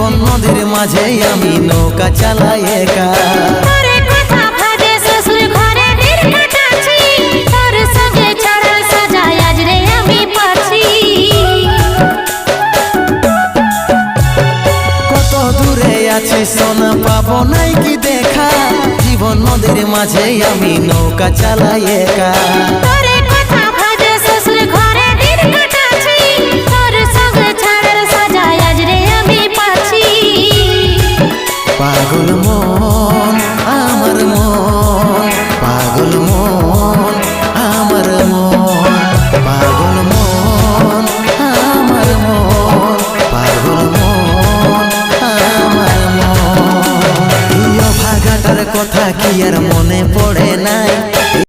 জীবন নদীর মাঝে আমি নৌকা চালাই একা। তোরে কথা ভাবে শ্বশুর ঘরে দিন কাটাচ্ছি, তোর সঙ্গে ছাড়ার সাজা আজ রে আমি পাচ্ছি। কত দূরে আছি সোনা পাবো নাই কি দেখা, জীবন নদীর মাঝে আমি নৌকা চালাই একা। তোরে কথা ভাবে শ্বশুর ঘরে দিন কাটাচ্ছি, তোর সঙ্গে ছাড়ার সাজা আজ রে আমি পাচ্ছি। পাগল মন আমার মন, পাগল মন আমার মন, পাগল মন আমার মন, পাগল মন আমার মন। প্রিয় ভাগাটার কথা কি আর মনে পড়ে নাই,